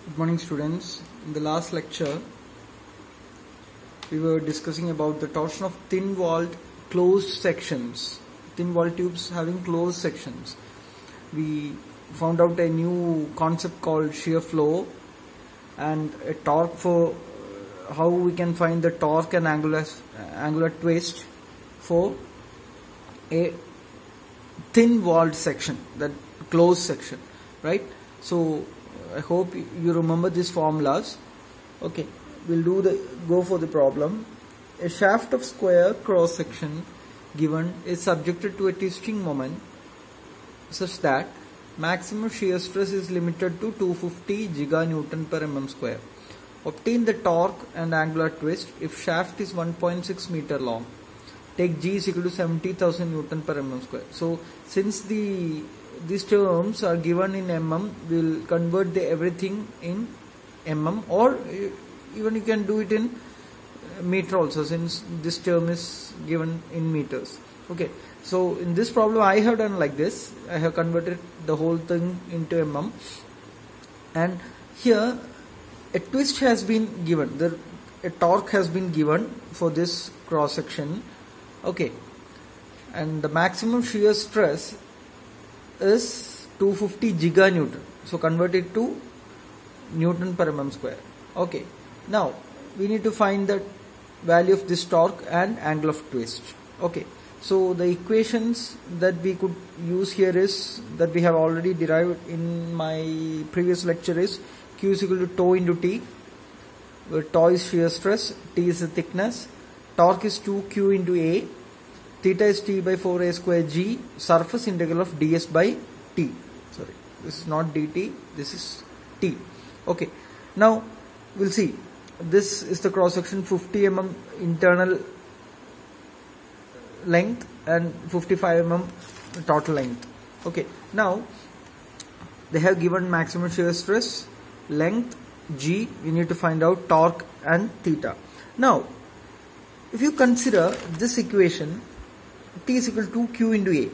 Good morning, students. In the last lecture, we were discussing about the torsion of thin-walled closed sections, thin-walled tubes having closed sections. We found out a new concept called shear flow and a torque for how we can find the torque and angular twist for a thin-walled section, that closed section, right? So I hope you remember these formulas. Okay, we'll go for the problem. A shaft of square cross section given is subjected to a twisting moment such that maximum shear stress is limited to 250 giganewton per mm square. Obtain the torque and angular twist if shaft is 1.6 meter long. Take G is equal to 70,000 Newton per mm square. So since these terms are given in mm, we'll convert everything in mm, or even you can do it in meter also, since this term is given in meters. Okay, so in this problem I have done like this. I have converted the whole thing into mm, and here a twist has been given, a torque has been given for this cross section. Okay, and the maximum shear stress is 250 giganewton. So convert it to Newton per mm square. Okay, now we need to find the value of this torque and angle of twist. Okay, so the equations that we could use here is that we have already derived in my previous lecture is Q is equal to tau into T, where tau is shear stress, T is the thickness, torque is 2Q into A, theta is T by 4A square G, surface integral of ds by T. Sorry, this is not dt, this is T. Okay, now we'll see. This is the cross section, 50 mm internal length and 55 mm total length. Okay, now they have given maximum shear stress, length G, we need to find out torque and theta. Now if you consider this equation, T is equal to Q into A,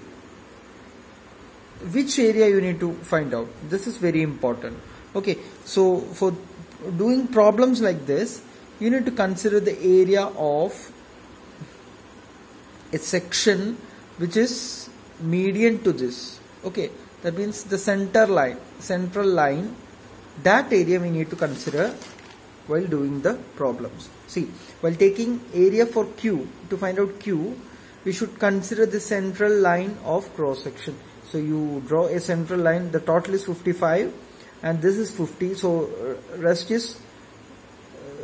which area you need to find out? This is very important. Okay, so for doing problems like this, you need to consider the area of a section which is median to this. Okay, that means the central line, that area we need to consider while doing the problems. See, while taking area for Q, to find out Q, we should consider the central line of cross section. So you draw a central line, the total is 55 and this is 50, so rest is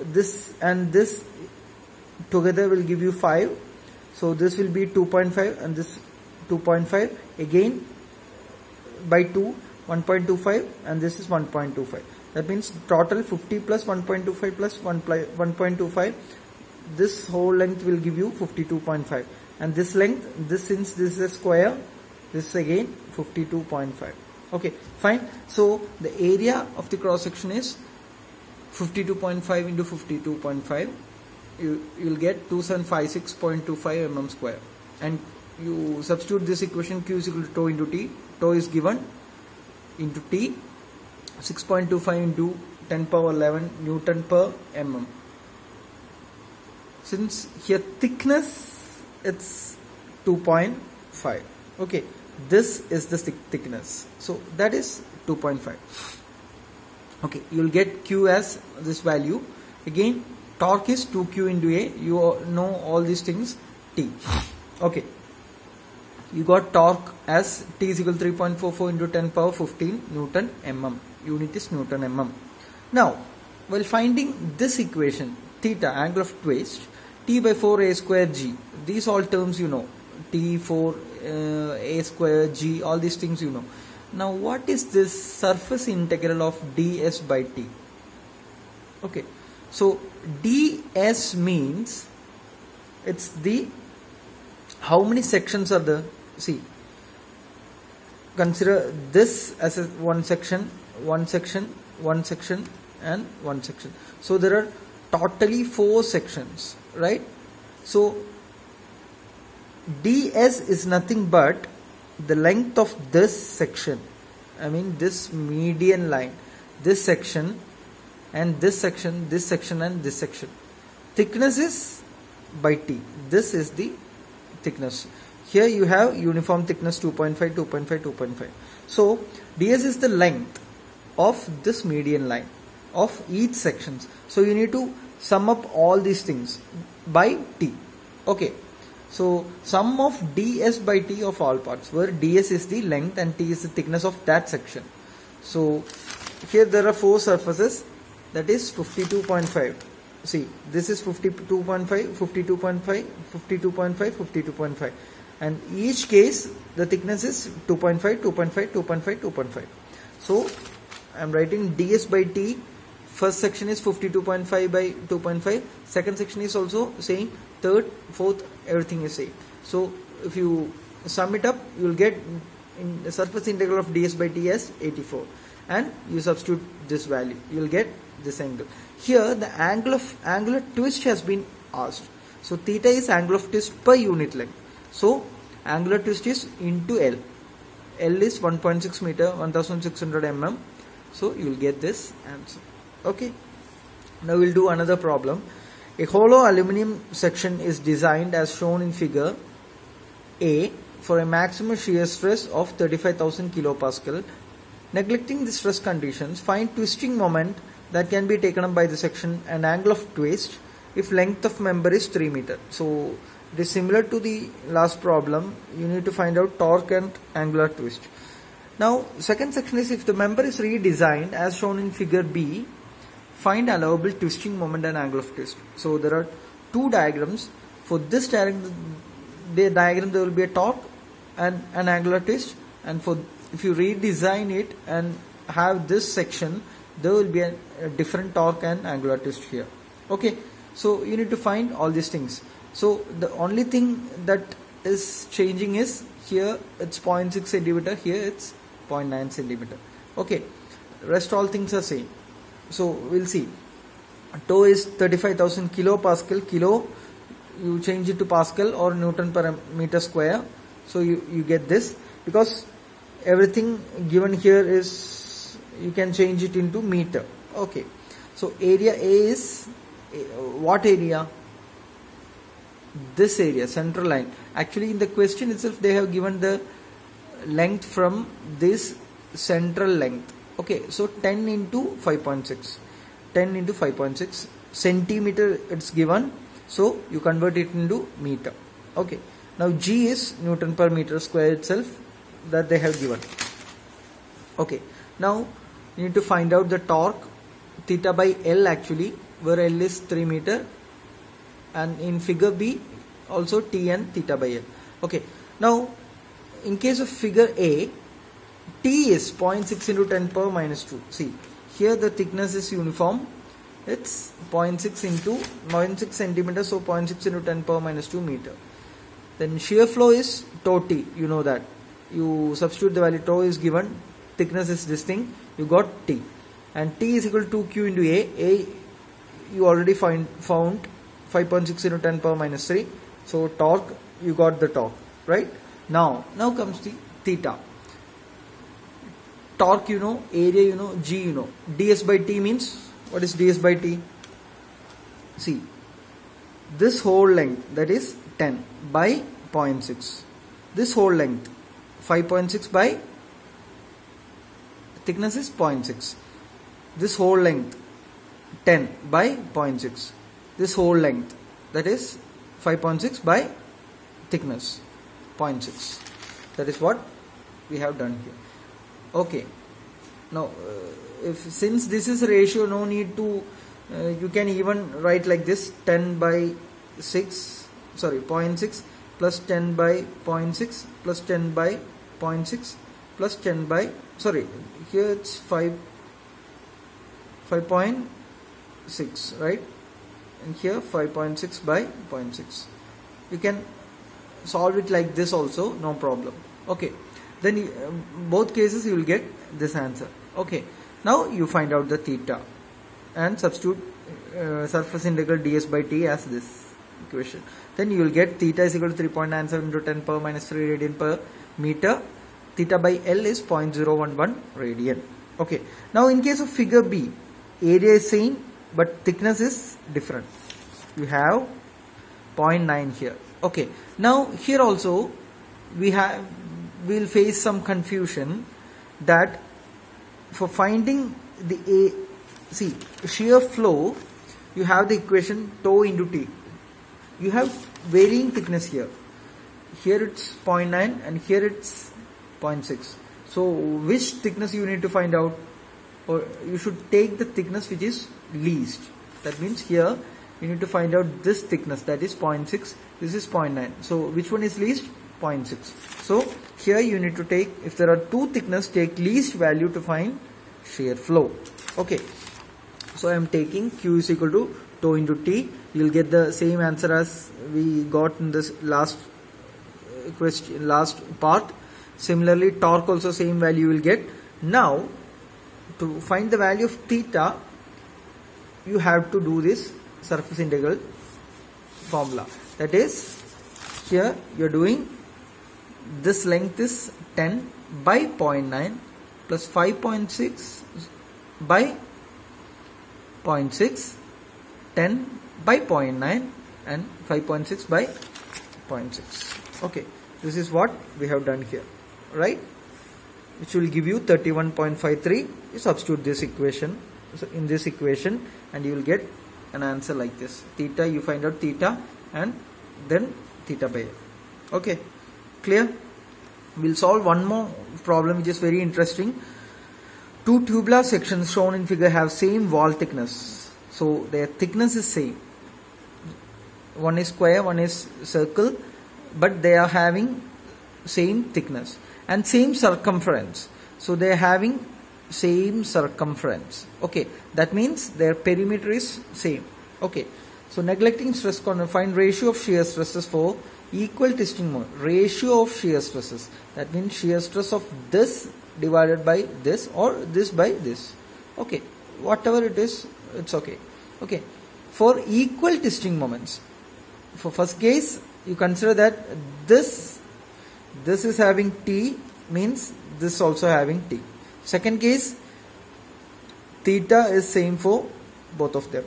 this and this together will give you 5. So this will be 2.5 and this 2.5, again by 2, 1.25, and this is 1.25. That means total 50 plus 1.25 plus 1.25. This whole length will give you 52.5. And this length, since this is a square, this is again 52.5. Okay, fine. So the area of the cross section is 52.5 into 52.5. You will get 2756.25 mm square. And you substitute this equation, Q is equal to tau into T. Tau is given into T, 6.25 into 10 power 11 Newton per mm. Since here thickness, it's 2.5. Okay, this is the thickness, so that is 2.5. okay, you'll get Q as this value. Again, torque is 2Q into A, you know all these things, T. Okay, you got torque as T is equal to 3.44 into 10 power 15 Newton mm. Unit is Newton mm. Now while finding this equation, theta, angle of twist, T by 4A square G, these all terms you know, T 4 A square G, all these things you know. Now what is this surface integral of ds by T? Okay, so ds means it's the, how many sections are there? See, consider this as a one section, one section, one section and one section. So there are totally 4 sections, right? So ds is nothing but the length of this section, I mean this median line, this section and this section, and this section. Thickness is by T. This is the thickness. Here you have uniform thickness 2.5, 2.5, 2.5. So ds is the length of this median line of each sections. So you need to sum up all these things by T. Okay. So sum of ds by T of all parts, where ds is the length and T is the thickness of that section. So here there are 4 surfaces, that is 52.5. See, this is 52.5, 52.5, 52.5, 52.5, and each case the thickness is 2.5, 2.5, 2.5, 2.5. So I am writing ds by T. First section is 52.5 by 2.5. Second section is also same. Third, fourth, everything is same. So if you sum it up, you will get in the surface integral of ds by T as 84, and you substitute this value, you will get this angle. Here the angular twist has been asked. So theta is angle of twist per unit length. So angular twist is into L. L is 1.6 meter, 1600 mm. So you will get this answer. Okay. Now we will do another problem. A hollow aluminum section is designed as shown in figure A for a maximum shear stress of 35,000 kilopascal. Neglecting the stress conditions, find twisting moment that can be taken up by the section and angle of twist if length of member is 3 meter. So it is similar to the last problem. You need to find out torque and angular twist. Now second section is, if the member is redesigned as shown in figure B, find allowable twisting moment and angle of twist. So there are 2 diagrams. For this diagram there will be a torque and an angular twist, and for if you redesign it and have this section, there will be a different torque and angular twist here. Okay, so you need to find all these things. So the only thing that is changing is, here it's 0.6 centimeter, here it's 0.9 centimeter. Okay, rest all things are same. So we'll see. Tau is 35,000 kilopascal. Kilo, you change it to pascal or Newton per meter square. So you get this, because everything given here is, you can change it into meter. Okay. So area A is what area? This area, central line. Actually in the question itself they have given the length from this central length. Okay, so 10 into 5.6. 10 into 5.6 centimeter it's given. So you convert it into meter. Okay. Now G is Newton per meter square itself that they have given. Okay. Now you need to find out the torque, theta by L actually, where L is 3 meter, and in figure B also T and theta by L. Okay. Now in case of figure A, T is 0.6 into 10 power minus 2. See, here the thickness is uniform. It's 0.6 into 0.6 centimeters, so 0.6 into 10 power minus 2 meter. Then shear flow is tau T. You know that. You substitute the value, tau is given, thickness is this thing, you got T. And T is equal to Q into A. A you already found 5.6 into 10 power minus 3. So torque, you got the torque, right? Now comes the theta. Torque you know, area you know, G you know. ds by T means, what is ds by T? See, this whole length, that is 10 by 0.6. This whole length 5.6 by thickness is 0.6. This whole length 10 by 0.6. This whole length, that is 5.6 by thickness 0.6. That is what we have done here. Okay. Now since this is a ratio, no need to you can even write like this, 10 by 6, sorry 0.6 plus 10 by 0.6 plus 10 by 0.6 plus 10 by, sorry, here it's 5.6, right? And here 5.6 by 0.6. You can solve it like this also, no problem. Okay, then both cases you will get this answer. Okay, now you find out the theta and substitute surface integral ds by T as this equation. Then you will get theta is equal to 3.97 into 10 power minus 3 radian per meter. Theta by L is 0.011 radian. Okay, now in case of figure B, area is same but thickness is different. You have 0.9 here. Okay, now here also we'll face some confusion that for finding the shear flow, you have the equation tau into T. You have varying thickness here. Here it's 0.9 and here it's 0.6. So which thickness you need to find out? Or you should take the thickness which is least. That means here you need to find out this thickness, that is 0.6, this is 0.9. So which one is least? 0.6. So here you need to take, if there are two thickness, take least value to find shear flow. Okay. So I am taking Q is equal to tau into T. You will get the same answer as we got in this last question, last part. Similarly, torque also same value you will get. Now, to find the value of theta, you have to do this surface integral formula. That is, here you are doing, this length is 10 by 0.9 plus 5.6 by 0.6, 10 by 0.9 and 5.6 by 0.6. Okay, this is what we have done here, right? Which will give you 31.53. You substitute this equation, so in this equation, and you will get an answer like this. Theta, you find out theta and then theta by A. Okay, clear? We'll solve one more problem which is very interesting. Two tubular sections shown in figure have same wall thickness. So their thickness is same. One is square, one is circle, but they are having same thickness and same circumference. So they are having same circumference. Okay, that means their perimeter is same. Okay, so neglecting stress component, find ratio of shear stresses for equal twisting moment. Ratio of shear stresses, that means shear stress of this divided by this or this by this. Okay, whatever it is, it's okay. Okay, for equal twisting moments, for first case you consider that this is having T, means this also having T. Second case, theta is same for both of them,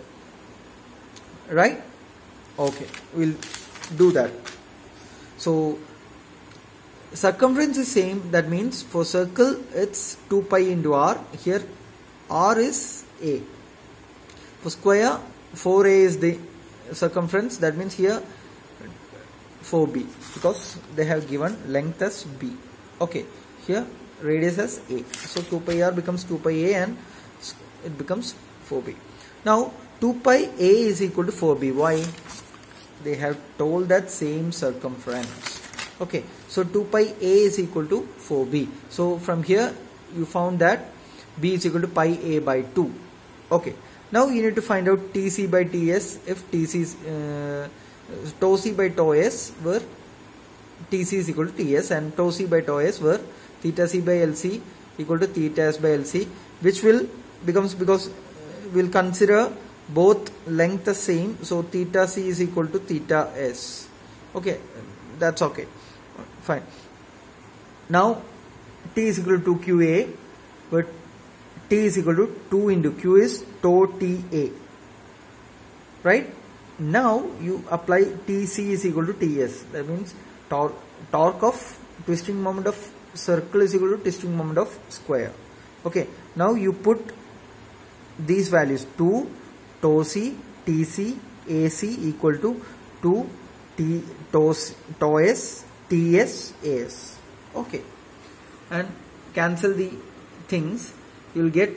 right? Okay, we'll do that. So circumference is same, that means for circle it's 2 pi into r. Here r is a. For square, 4a is the circumference, that means here 4b, because they have given length as b. Okay, here radius as a. So 2 pi r becomes 2 pi a and it becomes 4b. Now 2 pi a is equal to 4b. Why? They have told that same circumference. Okay, so 2 pi a is equal to 4b. So from here you found that b is equal to pi a by 2. Okay, now you need to find out Tc by Ts if Tc is tau c by tau s, where Tc is equal to Ts, and tau c by tau s where theta c by Lc equal to theta s by Lc, which will becomes, because we'll consider both length the same, so theta c is equal to theta s. Okay, that's okay, fine. Now T is equal to 2qa, but T is equal to 2 into Q is tau Ta, right? Now you apply Tc is equal to Ts, that means torque of twisting moment of circle is equal to twisting moment of square. Okay, now you put these values, 2 tau c Tc Ac equal to 2 tau s Ts As. Okay, and cancel the things. You will get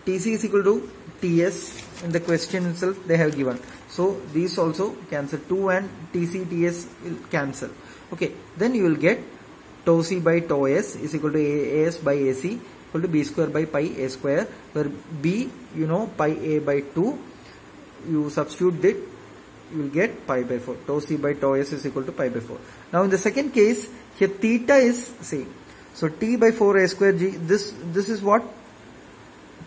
Tc is equal to Ts. In the question itself they have given, so these also cancel, 2 and Tc Ts will cancel. Okay, then you will get tau c by tau s is equal to As by Ac equal to b square by pi a square, where b, you know, pi a by 2, you substitute it, you will get pi by 4. Tau c by tau s is equal to pi by 4. Now in the second case, here theta is same, so t by 4 a square g, this is what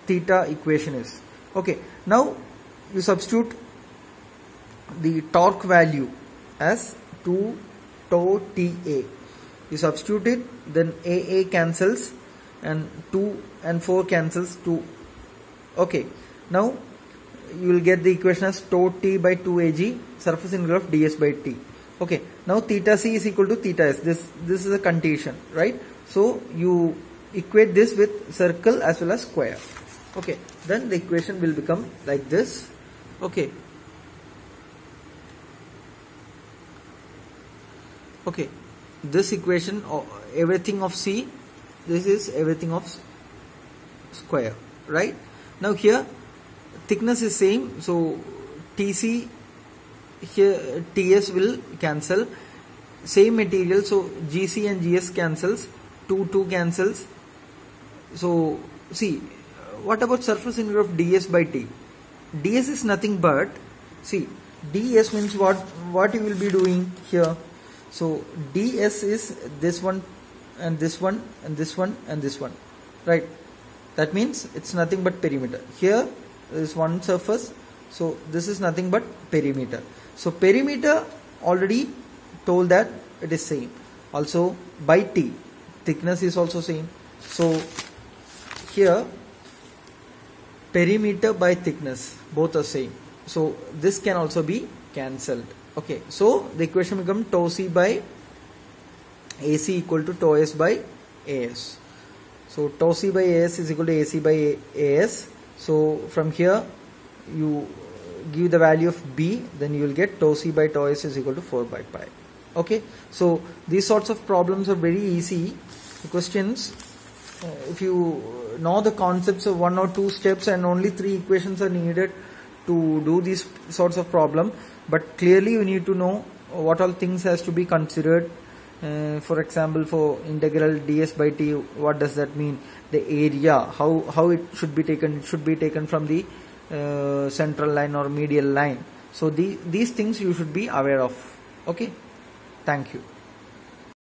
theta equation is. Okay, now you substitute the torque value as 2 tau Ta. You substitute it, then AA cancels and 2 and 4 cancels, 2 Okay, now you will get the equation as tau t by 2ag surface integral of ds by t. Okay, now theta c is equal to theta s. This is a condition, right? So you equate this with circle as well as square. Okay, then the equation will become like this. Okay. Okay, this equation, everything of c, this is everything of square, right? Now here thickness is same, so TC here TS will cancel, same material, so GC and GS cancels, 2 cancels. So see, what about surface integral of ds by t? ds is nothing but, see, ds means what you will be doing here. So ds is this one and this one and this one and this one, right? That means it's nothing but perimeter. Here is one surface, so this is nothing but perimeter. So perimeter already told that it is same. Also by t, thickness is also same. So here perimeter by thickness both are same. So this can also be cancelled. Okay, so the equation becomes tau c by AC equal to tau s by AS. So tau c by AS is equal to AC by AS. So from here you give the value of B, then you will get tau c by tau s is equal to 4 by pi. Okay, so these sorts of problems are very easy. The questions, if you know the concepts of 1 or 2 steps and only 3 equations are needed to do these sorts of problem, but clearly you need to know what all things has to be considered. For example, for integral ds by t, what does that mean? The area, how it should be taken. It should be taken from the central line or medial line. So these things you should be aware of. Okay, thank you.